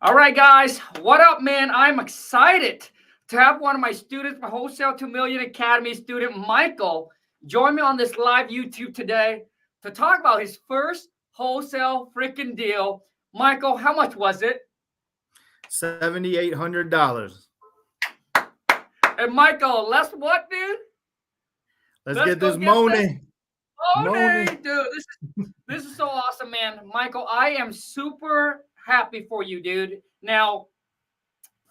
All right, guys, what up, man? I'm excited to have one of my students, my Wholesale 2 Million Academy student, Michael, join me on this live YouTube today to talk about his first wholesale freaking deal. Michael, how much was it? $7,800. And Michael, let's what, dude? Let's get this money. Money, dude. This is so awesome, man. Michael, I am super happy for you, dude. Now,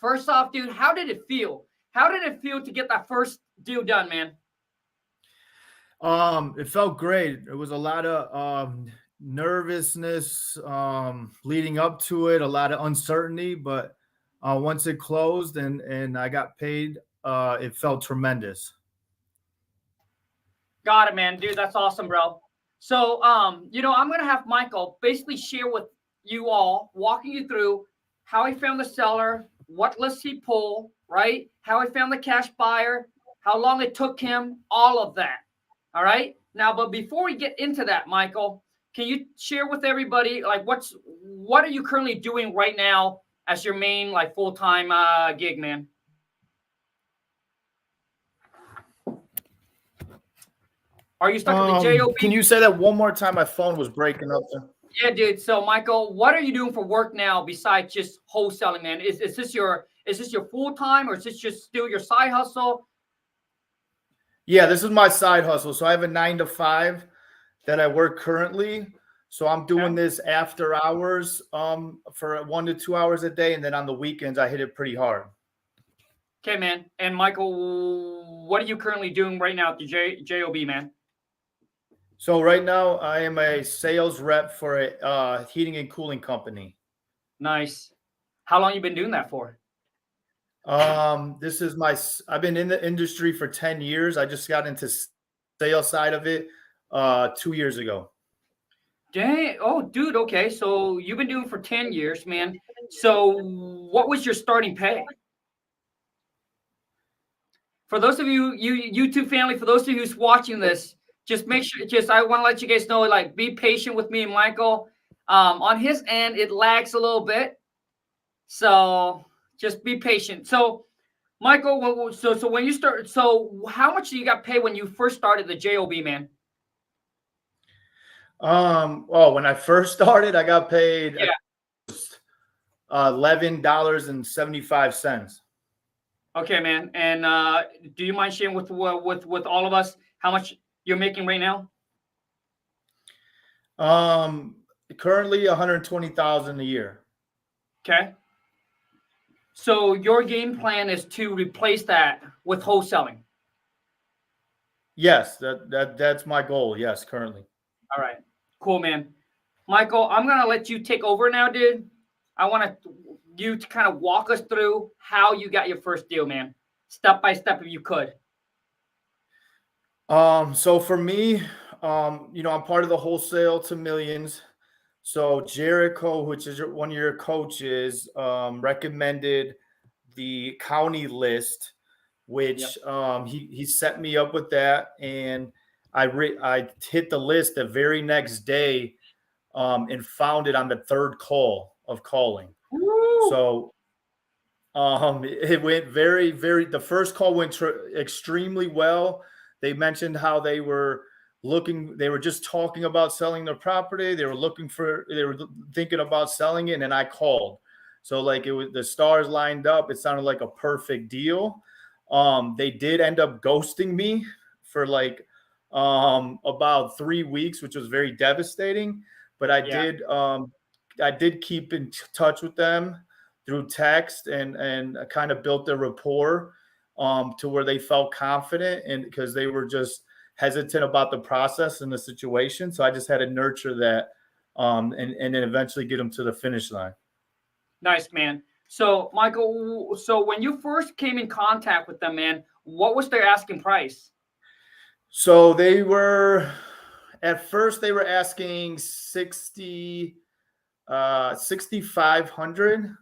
first off, dude, how did it feel? How did it feel to get that first deal done, man? It felt great. It was a lot of nervousness leading up to it, a lot of uncertainty, but once it closed and I got paid, it felt tremendous. Got it, man. Dude, that's awesome, bro. So, I'm going to have Michael basically share with you all, walking you through how he found the seller, what list he pulled, right? How he found the cash buyer, how long it took him, all of that. All right. Now, but before we get into that, Michael, can you share with everybody, like, what are you currently doing right now as your main, like, full-time gig, man? Are you stuck at the JOB? Can you say that one more time? My phone was breaking up there. Yeah, dude. So, Michael, what are you doing for work now besides just wholesaling, man? Is this your full time, or is this just still your side hustle? Yeah, this is my side hustle. So I have a 9 to 5 that I work currently. So I'm doing this after hours for 1 to 2 hours a day, and then on the weekends I hit it pretty hard. Okay, man. And Michael, what are you currently doing right now at the JOB, man? So right now I am a sales rep for a heating and cooling company. Nice. How long you been doing that for? I've been in the industry for 10 years. I just got into sales side of it 2 years ago. Dang. Oh, dude. Okay. So you've been doing it for 10 years, man. So what was your starting pay? For those of you YouTube family, for those of you who's watching this, just make sure, I want to let you guys know, like, be patient with me and Michael. On his end, it lags a little bit. So just be patient. So, Michael, so when you start, so how much do you got paid when you first started the JOB, man? When I first started, I got paid $11.75. Okay, man. And do you mind sharing with all of us how much you're making right now? Currently $120,000 a year. Okay. So your game plan is to replace that with wholesaling. Yes, that's my goal. Yes, currently. All right. Cool, man. Michael, I'm gonna let you take over now, dude. I want you to kind of walk us through how you got your first deal, man. Step by step, if you could. So for me, I'm part of the Wholesale to Millions. So Jericho, which is one of your coaches, recommended the county list, which he set me up with that, and I hit the list the very next day, and found it on the third call of calling. Woo! So it went very, very. The first call went extremely well. They mentioned how they were just talking about selling their property. They were thinking about selling it, and then I called. So like the stars lined up. It sounded like a perfect deal. They did end up ghosting me for like about 3 weeks, which was very devastating. But I did keep in touch with them through text and kind of built a rapport to where they felt confident, and because they were just hesitant about the process and the situation. So I just had to nurture that and then eventually get them to the finish line. Nice, man. So, Michael, so when you first came in contact with them, man, what was their asking price? So at first they were asking $6,500.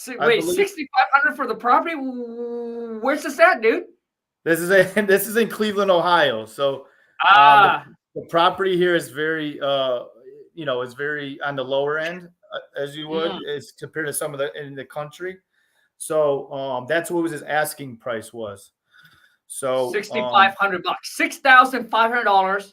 Wait, $6,500 for the property? Where's this at, dude? This is in Cleveland, Ohio. So the property here is very is very on the lower end. as you would, as compared to some of the in the country. So that's what his asking price was. So $6,500, $6,500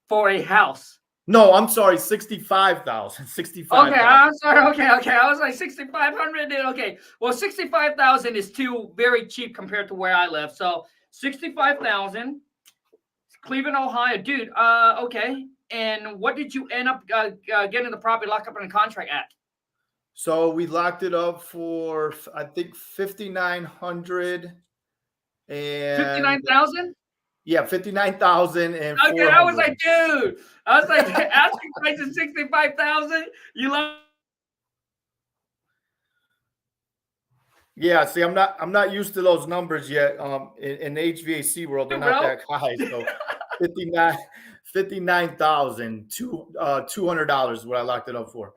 for a house. no, I'm sorry, 65,000. 65,000. Okay, I'm sorry. Okay. I was like 6,500. Okay, well, 65,000 is too very cheap compared to where I live. So 65,000, Cleveland, Ohio, dude. Okay. And what did you end up getting the property locked up in a contract at? So we locked it up for I think 5,900 and 59,000. yeah, 59,000 and Okay, I was like, dude. I was like, asking price is 65,000. You love. Yeah, see, I'm not used to those numbers yet. In the HVAC world, they're not that high. So 59,000, $200 is what I locked it up for.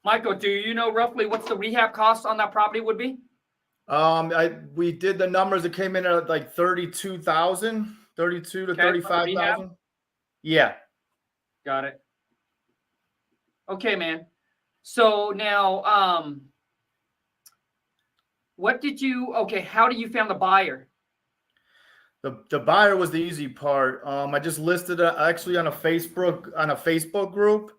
Michael, do you know roughly what's the rehab cost on that property would be? We did the numbers. It came in at like 32,000, 32 to 35,000. Yeah. Got it. Okay, man. So now, what did you? Okay, how do you found the buyer? The buyer was the easy part. I just listed it actually on a Facebook group,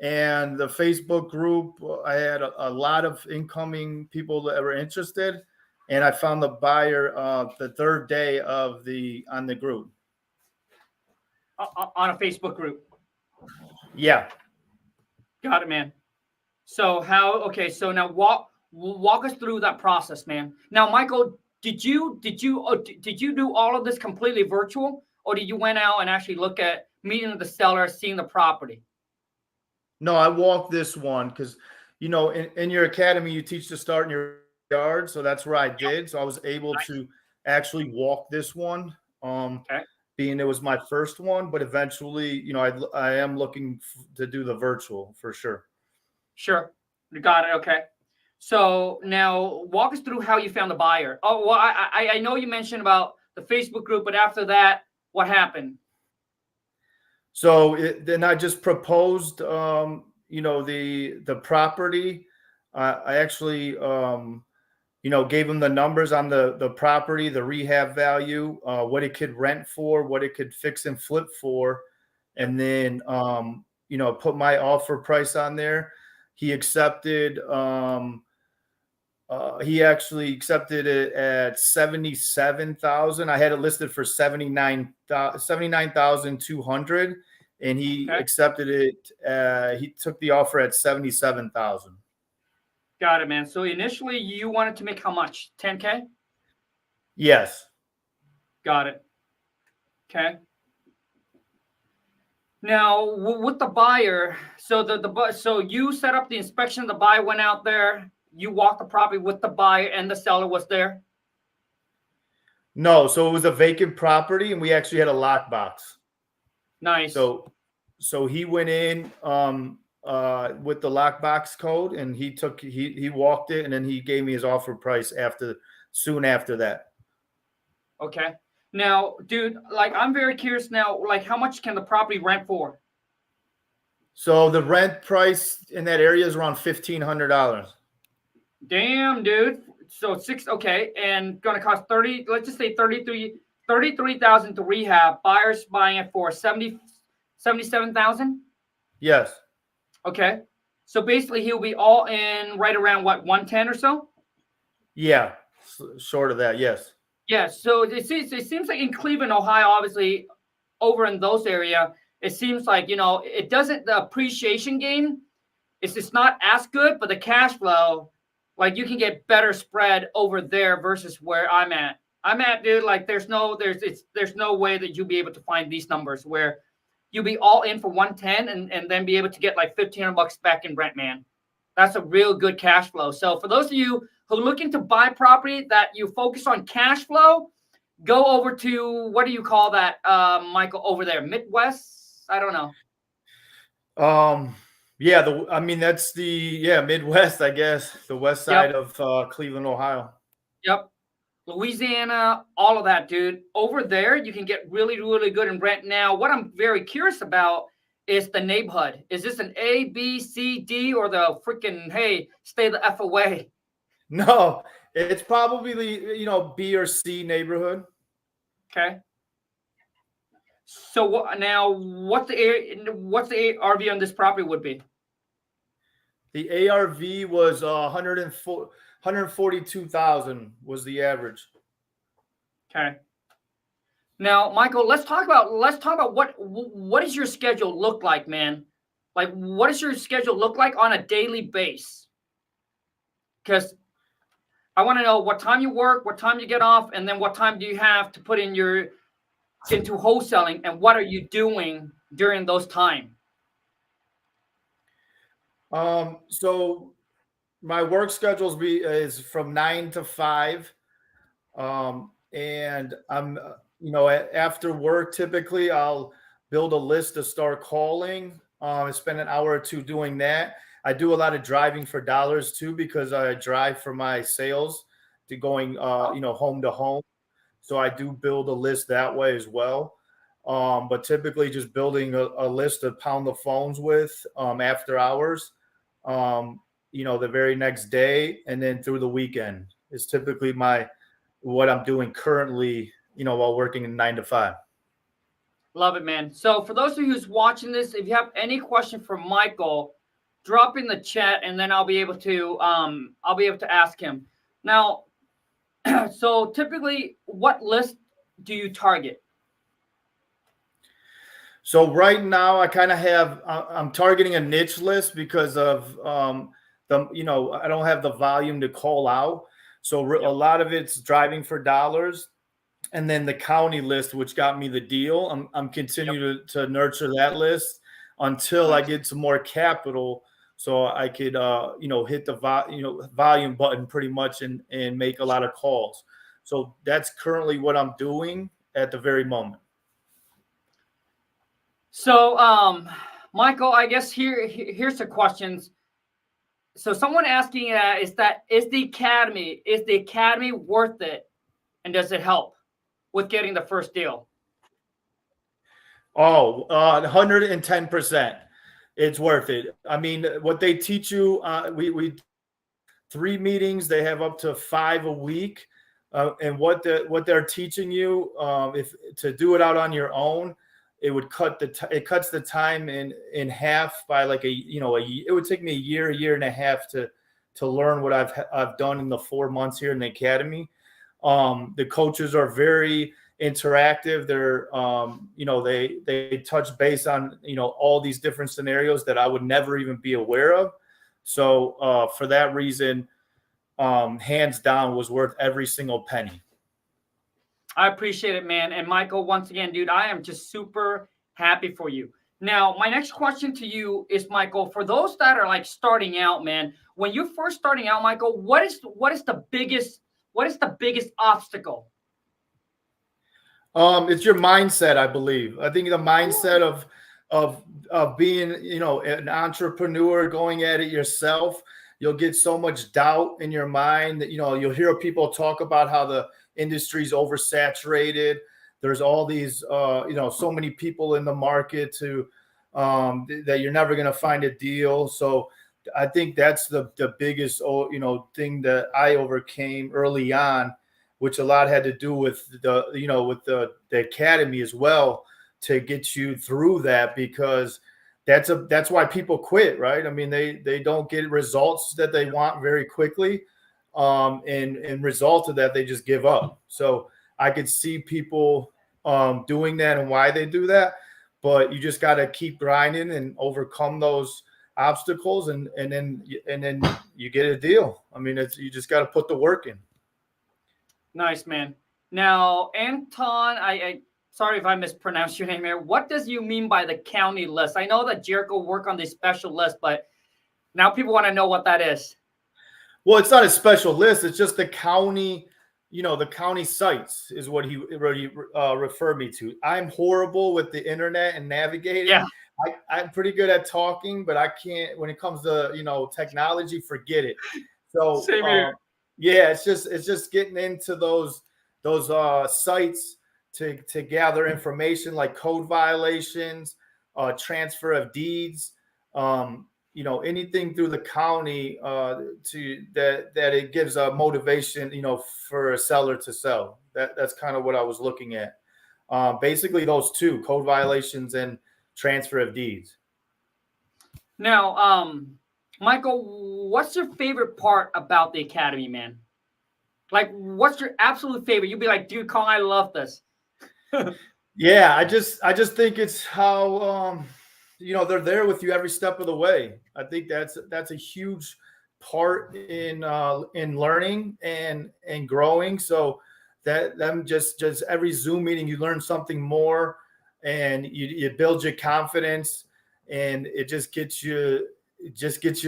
and the Facebook group I had a lot of incoming people that were interested, and I found the buyer the third day on the group. On a Facebook group. Yeah. Got it, man. So okay, so now walk us through that process, man. Now, Michael, did you do all of this completely virtual, or did you went out and actually look at meeting with the seller, seeing the property? No, I walked this one because, in your academy, you teach to start in your yard. So that's where I did. So I was able to actually walk this one, being it was my first one. But eventually, I am looking to do the virtual for sure. Sure. You got it. Okay. So now walk us through how you found the buyer. Oh, well, I know you mentioned about the Facebook group, but after that, what happened? So then I just proposed, the property. I actually, gave him the numbers on the property, the rehab value, what it could rent for, what it could fix and flip for, and then, put my offer price on there. He accepted. He actually accepted it at 77,000. I had it listed for 79,200, and he accepted it. He took the offer at 77,000. Got it, man. So initially, you wanted to make how much? 10K? Yes. Got it. Okay. Now with the buyer, so so you set up the inspection. The buyer went out there. You walked the property with the buyer, and the seller was there? No, so it was a vacant property, and we actually had a lockbox. Nice. So he went in with the lockbox code, and he walked it, and then he gave me his offer price soon after that. Okay. Now, dude, I'm very curious now, how much can the property rent for? So the rent price in that area is around $1,500. Damn, dude. So okay, and gonna cost 30. Let's just say 33,000 to rehab. Buyers buying it for 77,000. Yes. Okay, so basically he'll be all in right around what, 110 or so. Yeah, short of that. Yes. Yeah. So it seems like in Cleveland, Ohio, obviously, over in those area, it seems like it doesn't, the appreciation game. It's just not as good, but the cash flow. You can get better spread over there versus where I'm at. Dude, there's no way that you'll be able to find these numbers where you'll be all in for 110 and then be able to get $1,500 back in rent, man. That's a real good cash flow. So for those of you who are looking to buy property that you focus on cash flow, go over to, what do you call that, Michael, over there? Midwest? I don't know. Yeah, I mean that's the Midwest, I guess, the west Yep. side of Cleveland, Ohio. Yep. Louisiana, all of that, dude. Over there, you can get really, really good in rent. Now, what I'm very curious about is the neighborhood. Is this an A, B, C, D, or the freaking, hey, stay the F away? No, it's probably the B or C neighborhood. Okay. So what now? What's the RV on this property would be? The ARV was 142,000 was the average. Okay. Now, Michael, let's talk about what does your schedule look like, man? Like, what does your schedule look like on a daily base? Because I want to know what time you work, what time you get off, and then what time do you have to put into wholesaling, and what are you doing during those time? So my work schedules is from 9 to 5, and I'm after work typically I'll build a list to start calling. I spend an hour or two doing that. I do a lot of driving for dollars too because I drive for my sales to going home to home. So I do build a list that way as well. But typically just building a list to pound the phones with after hours, the very next day and then through the weekend is typically what I'm doing currently, while working in 9 to 5. Love it, man. So for those of you who's watching this, if you have any question for Michael, drop in the chat, and then I'll be able to ask him. Now, so typically, what list do you target? So right now I kind of I'm targeting a niche list because of I don't have the volume to call out. So a lot of it's driving for dollars. And then the county list, which got me the deal, I'm continuing to nurture that list until I get some more capital, so I could hit the volume button pretty much and make a lot of calls. So that's currently what I'm doing at the very moment. So, Michael, I guess here's the questions. So someone asking is the academy worth it, and does it help with getting the first deal? Oh, 110%. It's worth it. I mean, what they teach you, we 3 meetings, they have up to 5 a week. And what they're teaching you, if to do it out on your own, it would it cuts the time in half by like it would take me a year and a half to learn what I've done in the 4 months here in the academy. The coaches are very interactive. They're they touch base on all these different scenarios that I would never even be aware of. So for that reason, hands down, was worth every single penny. I appreciate it, man. And Michael, once again, dude, I am just super happy for you. Now, my next question to you is, Michael, for those that are like starting out, man, when you're first starting out, Michael, what is the biggest obstacle? It's your mindset, I believe. I think the mindset of being, an entrepreneur, going at it yourself. You'll get so much doubt in your mind that you'll hear people talk about how the industry's oversaturated. There's all these, so many people in the market that you're never going to find a deal. So I think that's the biggest, thing that I overcame early on, which a lot had to do with the academy as well, to get you through that, because that's why people quit, right? I mean, they don't get results that they want very quickly. And result of that, they just give up. So I could see people doing that and why they do that, but you just got to keep grinding and overcome those obstacles, and then you get a deal. I mean, you just got to put the work in. Nice, man. Now, Anton, I sorry if I mispronounced your name here. What does you mean by the county list? I know that Jericho worked on this special list, but now people want to know what that is. Well, it's not a special list. It's just the county the county sites is what he referred me to. I'm horrible with the internet and navigating. Yeah. I'm pretty good at talking, but I can't when it comes to technology. Forget it. So Same here. yeah, it's just getting into those sites to gather information like code violations, transfer of deeds, anything through the county to that it gives a motivation, for a seller to sell. That's kind of what I was looking at. Basically, those two code violations and transfer of deeds. Now, Michael, what's your favorite part about the academy, man? Like, what's your absolute favorite? You'd be like, dude, Kong, I love this. Yeah, I just think it's how they're there with you every step of the way. I think that's a huge part in learning and growing. So that them just every Zoom meeting you learn something more, and you build your confidence, and it just gets you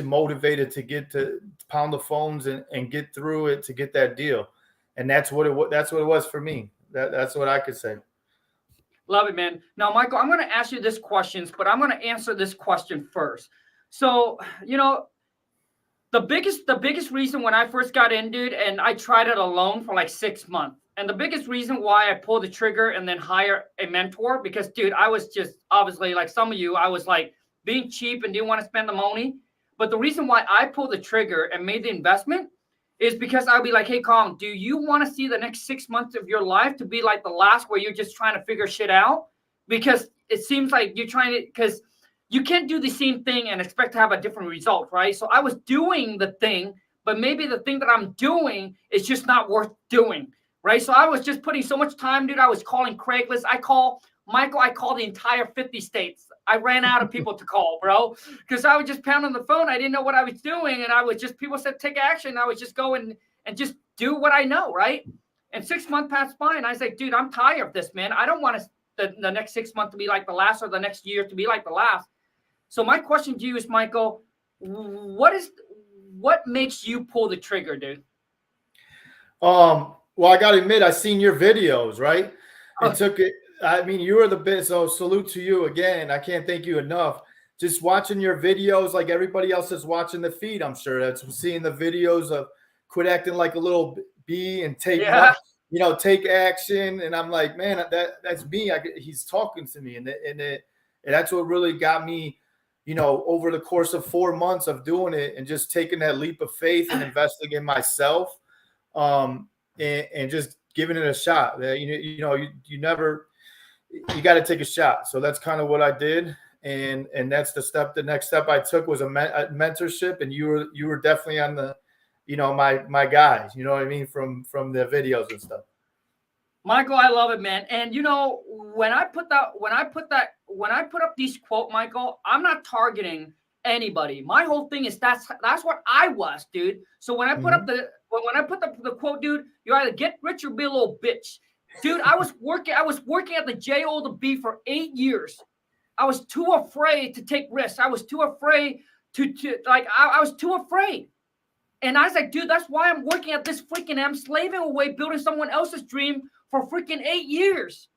motivated to pound the phones and get through it to get that deal. And that's what it was for me. That's what I could say. Love it, man. Now, Michael, I'm going to ask you this questions, but I'm going to answer this question first. So, the biggest reason when I first got in, dude, and I tried it alone for like 6 months. And the biggest reason why I pulled the trigger and then hire a mentor, because, dude, I was just obviously like some of you, I was like being cheap and didn't want to spend the money. But the reason why I pulled the trigger and made the investment is because I'd be like, hey, Kong, do you want to see the next 6 months of your life to be like the last where you're just trying to figure shit out? Because it seems like you're trying to, because you can't do the same thing and expect to have a different result, right? So I was doing the thing, but maybe the thing that I'm doing is just not worth doing, right? So I was just putting so much time, dude. I was calling Craigslist. I call the entire 50 states. I ran out of people to call, bro, because I was just pounding the phone. I didn't know what I was doing. And I was just, people said, take action. I was just going and just do what I know, right? And 6 months passed by, and I was like, dude, I'm tired of this, man. I don't want the next 6 months to be like the last, or the next year to be like the last. So my question to you is, Michael, what makes you pull the trigger, dude? Well, I got to admit, I seen your videos, right? It took it. I mean, you were the best. So salute to you again. I can't thank you enough. Just watching your videos, like everybody else is watching the feed. I'm sure that's seeing the videos of quit acting like a little bee and take action. And I'm like, man, that's me. He's talking to me, and that's what really got me. Over the course of 4 months of doing it and just taking that leap of faith and investing in myself, and just giving it a shot. You got to take a shot. So that's kind of what I did. And that's the step. The next step I took was a mentorship. And you were definitely on the, my guys, you know what I mean? From the videos and stuff. Michael, I love it, man. And when I put up these quote, Michael, I'm not targeting anybody. My whole thing is that's what I was, dude. So when I put up the quote, dude, you either get rich or be a little bitch. Dude, I was working at the J.O. the B for 8 years. I was too afraid to take risks. I was too afraid I was too afraid. And I was like, dude, that's why I'm working at this freaking, I'm slaving away building someone else's dream for freaking 8 years.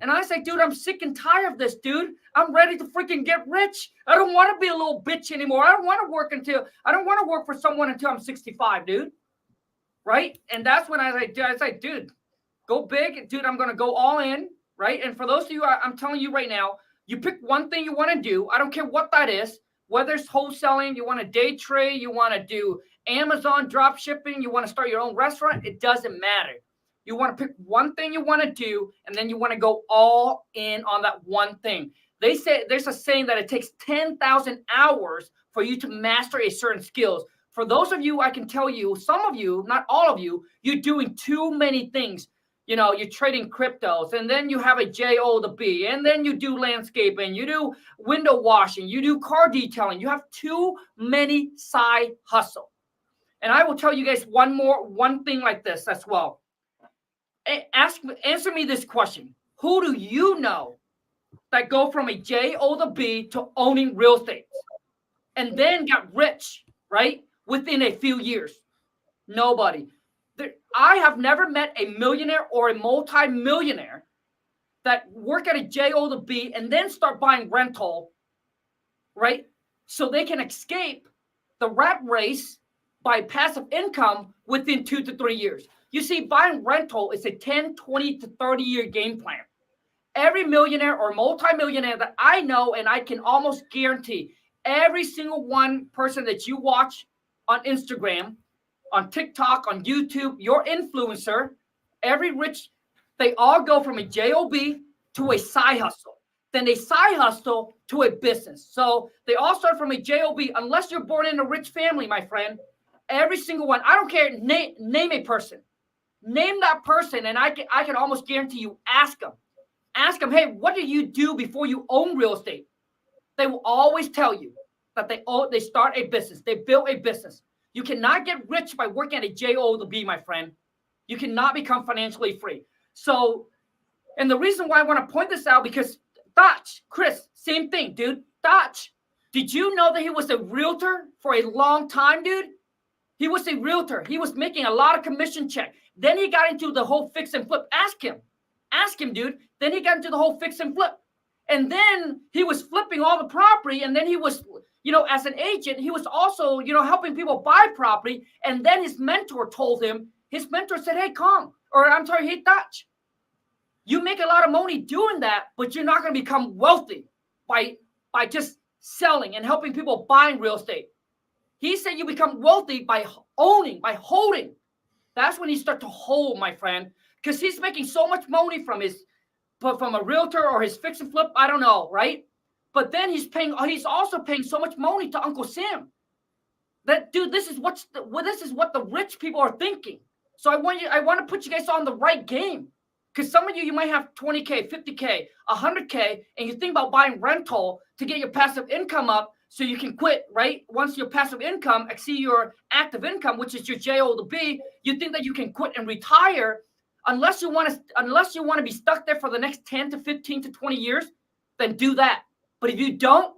And I was like, dude, I'm sick and tired of this, dude. I'm ready to freaking get rich. I don't want to be a little bitch anymore. I don't want to work for someone until I'm 65, dude. Right? And that's when I was like, dude, go big. Dude, I'm going to go all in. Right? And for those of you, I'm telling you right now, you pick one thing you want to do. I don't care what that is. Whether it's wholesaling, you want to day trade, you want to do Amazon drop shipping, you want to start your own restaurant, it doesn't matter. You want to pick one thing you want to do, and then you want to go all in on that one thing. They say there's a saying that it takes 10,000 hours for you to master a certain skills. For those of you, I can tell you, some of you, not all of you, you're doing too many things. You're trading cryptos, and then you have a J.O. the B, and then you do landscaping, you do window washing, you do car detailing. You have too many side hustle. And I will tell you guys one thing like this as well. Answer me this question. Who do you know that go from a J.O. the B to owning real estate and then got rich, right, within a few years? Nobody. I have never met a millionaire or a multi-millionaire that work at a JO to B and then start buying rental, right? So they can escape the rat race by passive income within 2 to 3 years. You see, buying rental is a 10, 20 to 30-year game plan. Every millionaire or multi-millionaire that I know, and I can almost guarantee every single one person that you watch on Instagram, on TikTok, on YouTube, your influencer, every rich, they all go from a JOB to a side hustle. Then they side hustle to a business. So they all start from a JOB, unless you're born in a rich family, my friend. Every single one. I don't care. Name a person. Name that person, and I can almost guarantee you, ask them. Ask them, hey, what did you do before you own real estate? They will always tell you that they start a business. They built a business. You cannot get rich by working at a JO to B, my friend. You cannot become financially free. So, and the reason why I want to point this out, because Dutch, Chris, same thing, dude. Dutch, did you know that he was a realtor for a long time, dude? He was a realtor. He was making a lot of commission check. Then he got into the whole fix and flip. Ask him, dude. Then he got into the whole fix and flip. And then he was flipping all the property. And then he was, as an agent, he was also, helping people buy property. And then his mentor told him, his mentor said, hey, hey, Dutch, you make a lot of money doing that, but you're not going to become wealthy by just selling and helping people buying real estate. He said you become wealthy by owning, by holding. That's when you start to hold, my friend, because he's making so much money from a realtor or his fix and flip. I don't know, right? But then he's also paying so much money to Uncle Sam. That, dude, this is what the rich people are thinking. So I want to put you guys on the right game, because some of you might have 20K, 50K, 100K, and you think about buying rental to get your passive income up, so you can quit, right? Once your passive income exceeds your active income, which is your JO to B, you think that you can quit and retire. Unless you want to be stuck there for the next 10 to 15 to 20 years, then do that. But if you don't,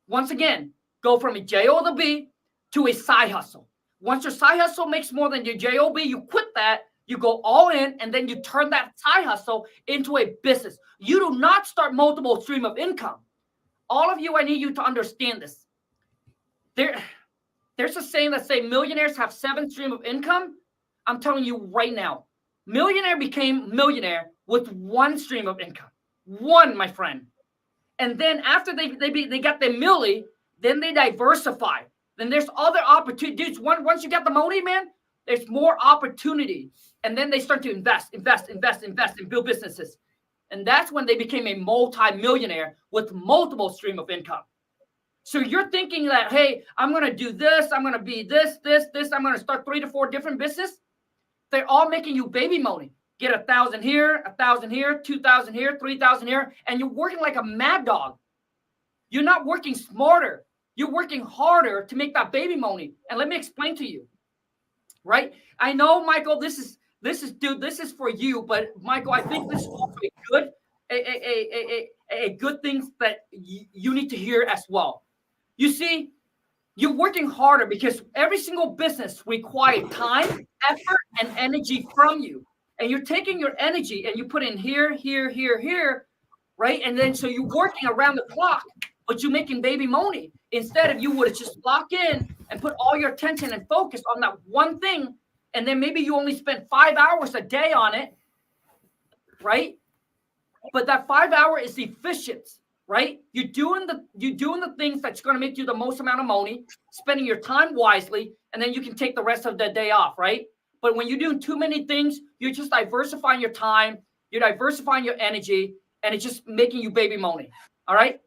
once again, go from a JO to B to a side hustle. Once your side hustle makes more than your JOB, you quit that, you go all in, and then you turn that side hustle into a business. You do not start multiple stream of income. All of you, I need you to understand this. There's a saying that say millionaires have 7 streams of income. I'm telling you right now, millionaire became millionaire with 1 stream of income. 1, my friend. And then after they got their milli, then they diversify. Then there's other opportunities. Once you get the money, man, there's more opportunity. And then they start to invest and build businesses. And that's when they became a multi-millionaire with multiple stream of income. So you're thinking that, hey, I'm going to do this. I'm going to be this. I'm going to start 3 to 4 different businesses. They're all making you baby money. Get 1,000 here, 1,000 here, 2,000 here, 3,000 here. And you're working like a mad dog. You're not working smarter. You're working harder to make that baby money. And let me explain to you, right? I know, Michael, this is for you, but Michael, I think this is also a good thing that you need to hear as well. You see, you're working harder because every single business requires time, effort, and energy from you. And you're taking your energy and you put in here, right? And then so you're working around the clock, but you're making baby money. Instead of you would just lock in and put all your attention and focus on that one thing. And then maybe you only spend 5 hours a day on it, right? But that 5 hour is efficient, right? You're doing the things that's going to make you the most amount of money, spending your time wisely, and then you can take the rest of the day off, right? But when you're doing too many things, you're just diversifying your time, you're diversifying your energy, and it's just making you baby money, all right?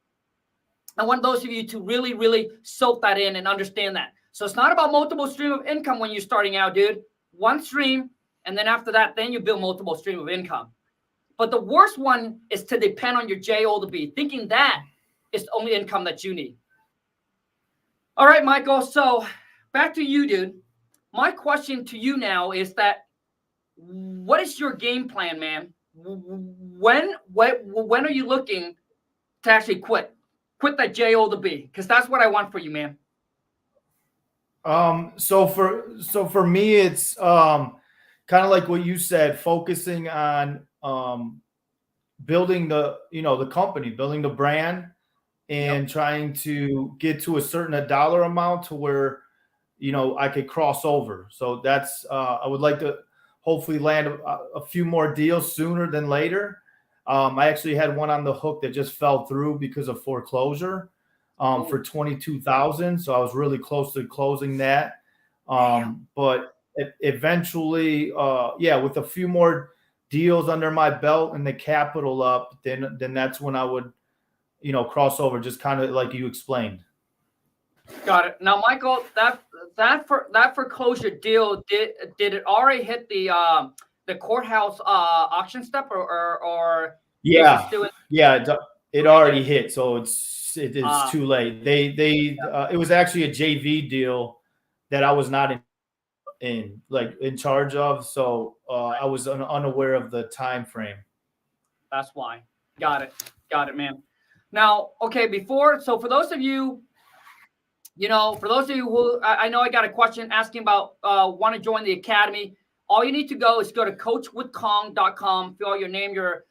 I want those of you to really, really soak that in and understand that. So it's not about multiple stream of income when you're starting out, dude. 1 stream, and then after that, then you build multiple stream of income. But the worst one is to depend on your JO to B, thinking that is the only income that you need. All right, Michael. So back to you, dude. My question to you now is that, what is your game plan, man? When are you looking to actually quit that JO to B? Because that's what I want for you, man. So for me, it's kind of like what you said, focusing on building the company, building the brand, and trying to get to a certain dollar amount to where I could cross over. So that's I would like to hopefully land a few more deals sooner than later. I actually had one on the hook that just fell through because of foreclosure for 22,000. So I was really close to closing that. But eventually, with a few more deals under my belt and the capital up, then that's when I would, cross over, just kind of like you explained. Got it. Now, Michael, that foreclosure deal, did it already hit the courthouse auction step, or Yeah, is it still in? it already hit, so it's too late. It was actually a JV deal that I was not in charge of, so I was unaware of the time frame. That's why. Got it, man. Now, okay, so for those of you, who I know I got a question asking about want to join the academy, all you need to go is go to coachwithkong.com, fill out your name, your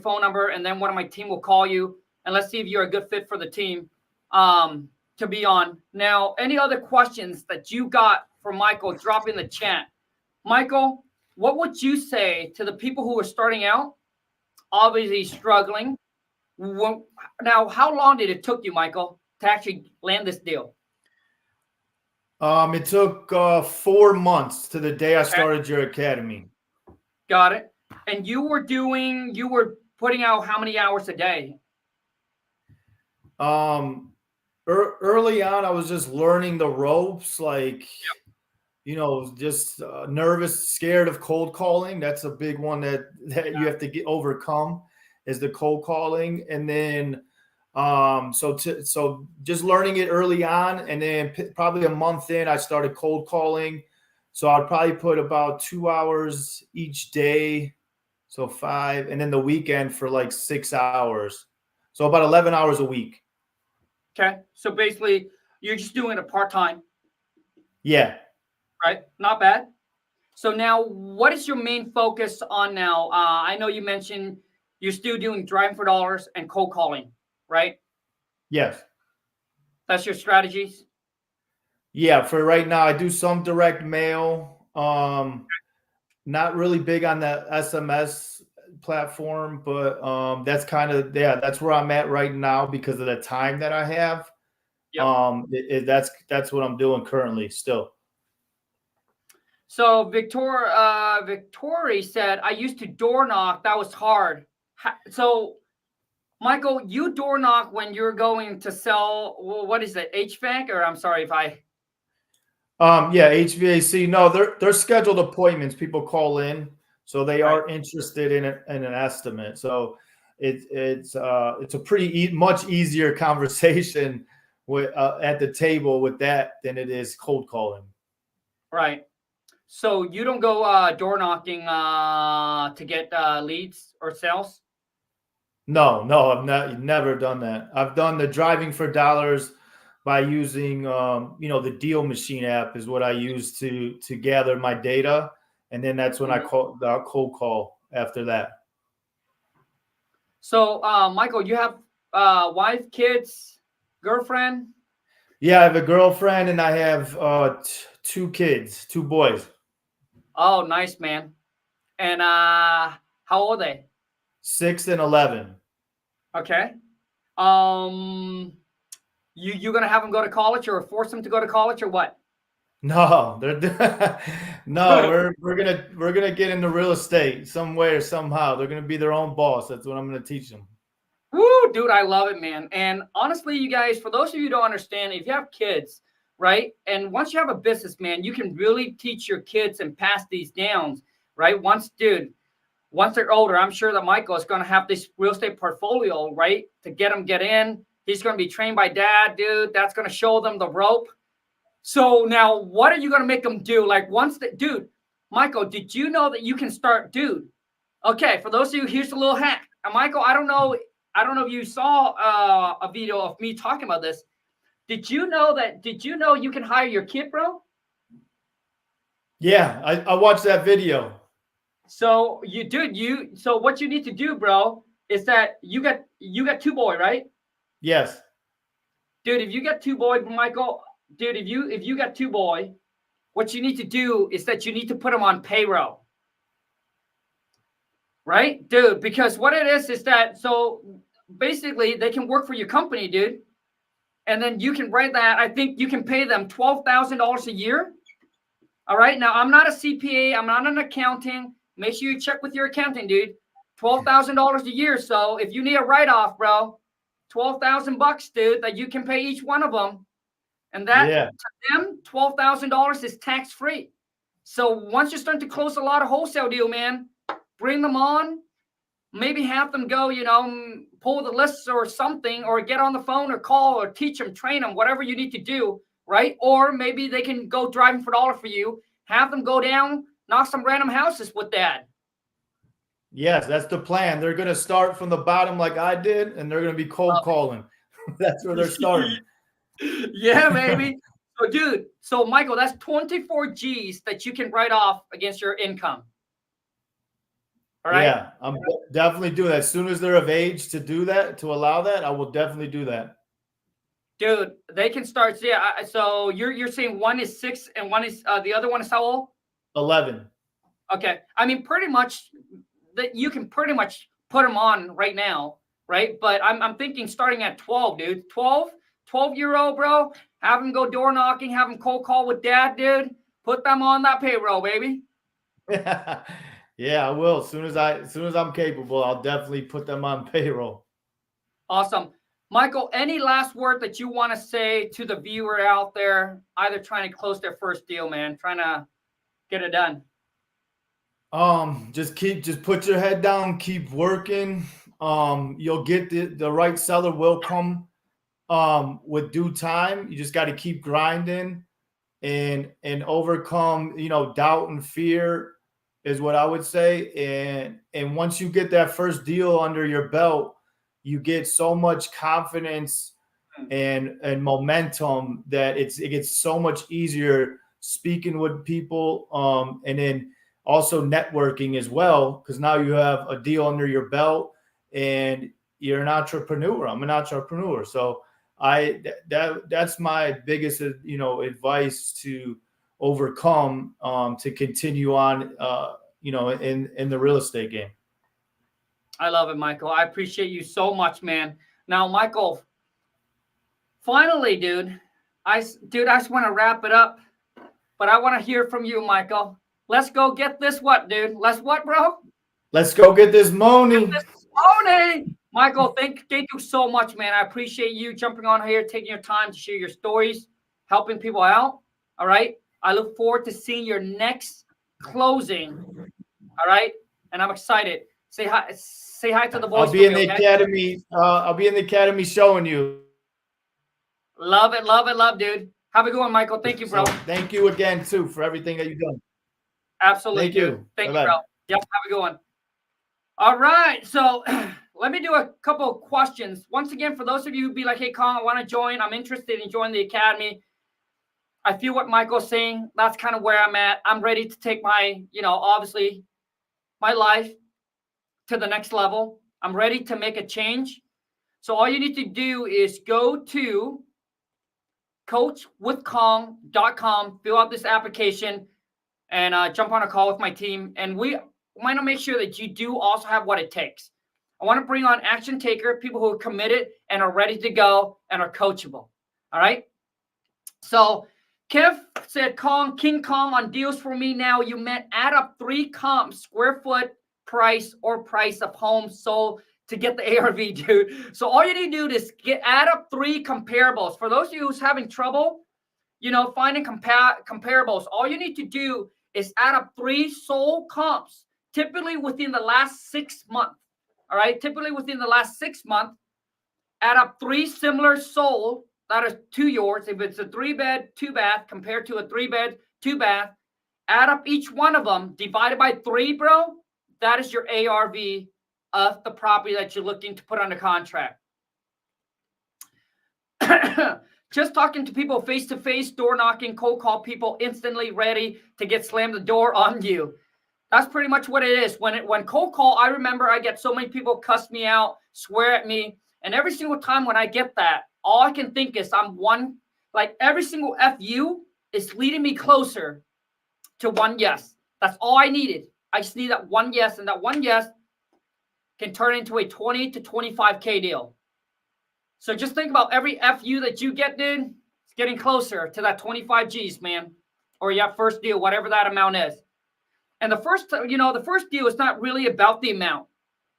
phone number, and then one of my team will call you, and let's see if you're a good fit for the team to be on. Now, any other questions that you got for Michael, drop in the chat. Michael, what would you say to the people who are starting out, obviously struggling? Now, how long did it took you, Michael, to actually land this deal? It took 4 months to the day I started your academy. Got it. And you were putting out how many hours a day? Early on, I was just learning the ropes, like, just nervous, scared of cold calling. That's a big one that you have to overcome, is the cold calling. And then, so just learning it early on, and then probably a month in, I started cold calling. So I'd probably put about 2 hours each day, so 5, and then the weekend for like 6 hours. So about 11 hours a week. Okay. So basically, you're just doing it part-time. Yeah. Right. Not bad. So now, what is your main focus on now? I know you mentioned you're still doing driving for dollars and cold calling, right? Yes. That's your strategies? Yeah. For right now, I do some direct mail. Not really big on the SMS platform, but that's kind of, that's where I'm at right now because of the time that I have. Yep. That's what I'm doing currently still. So Victoria said, I used to door knock. That was hard. So Michael, you door knock when you're going to sell, what is it, HVAC? Or I'm sorry if I... HVAC. No, they're scheduled appointments. People call in, so they are interested in an estimate. So it's a pretty much easier conversation with at the table with that than it is cold calling. Right. So you don't go door knocking to get leads or sales? No, I've never done that. I've done the driving for dollars by using the Deal Machine app is what I use to gather my data, and then that's when I cold call after that. So Michael, you have wife, kids, girlfriend? Yeah, I have a girlfriend and I have 2 kids, 2 boys. Oh, nice, man. And how old are they? 6 and 11. Okay. You gonna have them go to college or force them to go to college or what? No, we're gonna get into real estate some way or somehow. They're gonna be their own boss. That's what I'm gonna teach them. Woo, dude, I love it, man. And honestly, you guys, for those of you who don't understand, if you have kids, right? And once you have a business, man, you can really teach your kids and pass these down, right? Once they're older, I'm sure that Michael is going to have this real estate portfolio, right? To get in. He's going to be trained by dad, dude. That's going to show them the rope. So now what are you going to make them do? Like dude, Michael, did you know that you can start, dude? Okay. For those of you, here's a little hack. And Michael, I don't know if you saw a video of me talking about this. Did you know you can hire your kid, bro? Yeah, I watched that video. So so what you need to do, bro, is that you got two boy, right? Yes. Dude, if you got two boy, Michael, dude, if you got two boy, what you need to do is that you need to put them on payroll. Right? Dude, because what it is that so basically they can work for your company, dude. And then you can write that. I think you can pay them $12,000 a year. All right. Now I'm not a CPA, I'm not an accounting. Make sure you check with your accounting, dude. $12,000 a year. So if you need a write-off, bro, $12,000, dude, that you can pay each one of them. And that Yeah. to them, $12,000 is tax-free. So once you start to close a lot of wholesale deal, man, bring them on, maybe have them go, pull the lists or something, or get on the phone or call or teach them, train them, whatever you need to do, right? Or maybe they can go driving for $1 for you. Have them go down, knock some random houses with Dad. Yes, that's the plan. They're going to start from the bottom like I did, and they're going to be cold calling. That's where they're starting. Yeah, baby. So, dude, Michael, that's 24 G's that you can write off against your income. All right. Yeah, I'm definitely doing that. As soon as they're of age to do that, to allow that, I will definitely do that. Dude, they can start. Yeah. So you're saying one is 6 and one is the other one is how old? 11. Okay. I mean, pretty much that you can pretty much put them on right now, right? But I'm thinking starting at 12, dude. 12-year-old, bro. Have them go door knocking, have them cold call with Dad, dude. Put them on that payroll, baby. Yeah, I will. As soon as I'm capable, I'll definitely put them on payroll. Awesome. Michael, any last word that you want to say to the viewer out there, either trying to close their first deal, man, trying to get it done? Just put your head down, keep working. You'll get the right seller will come with due time. You just got to keep grinding and overcome, doubt and fear is what I would say. And once you get that first deal under your belt, you get so much confidence and momentum that it gets so much easier speaking with people, and then also networking as well, because now you have a deal under your belt and you're an entrepreneur. I'm an entrepreneur, so that's my biggest advice to overcome, to continue on in the real estate game. I love it, Michael. I appreciate you so much, man. Now, Michael, finally, dude, I just want to wrap it up, but I want to hear from you, Michael. Let's go get this what, dude? Let's what, bro? Let's go get this money. Michael, thank you so much, man. I appreciate you jumping on here, taking your time to share your stories, helping people out. All right. I look forward to seeing your next closing. All right. And I'm excited. Say hi to the boys. I'll be in the academy. I'll be in the academy showing you. Love it, dude. Have a good one, Michael. Thank you, bro. So, thank you again too for everything that you've done. Absolutely. Thank you. Thank you, bro. Yep. Have a good one. All right. So let me do a couple of questions. Once again, for those of you who be like, hey, Kong, I want to join. I'm interested in joining the academy. I feel what Michael's saying. That's kind of where I'm at. I'm ready to take my, obviously my life to the next level. I'm ready to make a change. So all you need to do is go to coachwithkong.com, fill out this application, and jump on a call with my team. And we want to make sure that you do also have what it takes. I want to bring on action taker, people who are committed and are ready to go and are coachable. All right. So Kev said, King Kong on deals for me now. You meant add up 3 comps, square foot, price, or price of home sold to get the ARV, dude. So all you need to do is add up 3 comparables. For those of you who's having trouble, finding comparables, all you need to do is add up 3 sold comps, typically within the last 6 months. All right, typically within the last 6 months, add up 3 similar sold that is to yours. If it's a 3-bed, 2-bath compared to a 3-bed, 2-bath, add up each one of them divided by 3, bro. That is your ARV of the property that you're looking to put under contract. just talking to people face to face, door knocking, cold call people instantly ready to get slammed the door on you. That's pretty much what it is. When cold call, I remember I get so many people cuss me out, swear at me, and every single time when I get that, all I can think is every single FU is leading me closer to one yes. That's all I needed. I just need that one yes, and that one yes can turn into a 20 to 25K deal. So just think about every FU that you get, dude. It's getting closer to that 25 G's, man, or your first deal, whatever that amount is. And the first deal is not really about the amount.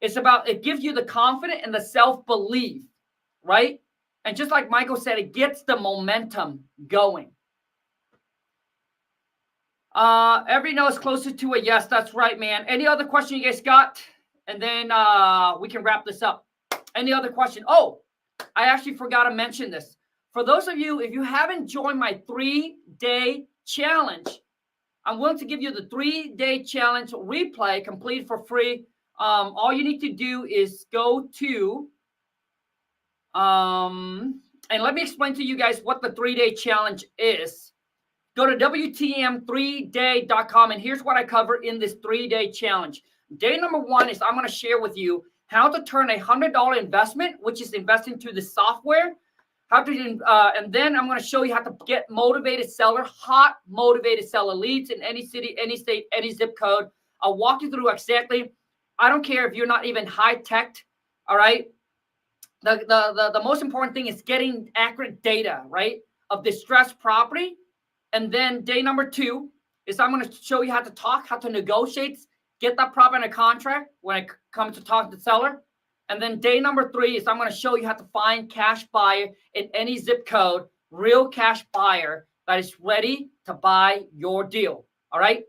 It's about, it gives you the confidence and the self-belief, right? And just like Michael said, it gets the momentum going. Every no is closer to a yes. That's right, man. Any other question you guys got? And then we can wrap this up. Any other question? Oh, I actually forgot to mention this. For those of you, if you haven't joined my 3-day challenge, I'm willing to give you the 3-day challenge replay complete for free. All you need to do is go to, and let me explain to you guys what the 3-day challenge is. Go to WTM3day.com, and here's what I cover in this 3-day challenge. Day number 1 is I'm going to share with you how to turn a $100 investment, which is investing to the software, and then I'm going to show you how to get hot motivated seller leads in any city, any state, any zip code. I'll walk you through exactly. I don't care if you're not even high tech. All right. The most important thing is getting accurate data, right, of distressed property. And then day number 2 is I'm going to show you how to negotiate, get that property in a contract when it comes to talk to the seller. And then day number 3 is I'm going to show you how to find cash buyer in any zip code, real cash buyer that is ready to buy your deal. All right.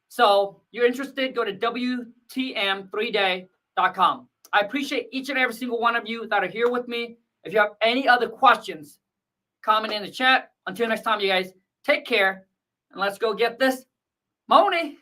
So you're interested, go to WTM3day.com. I appreciate each and every single one of you that are here with me. If you have any other questions, comment in the chat. Until next time, you guys, take care and let's go get this money.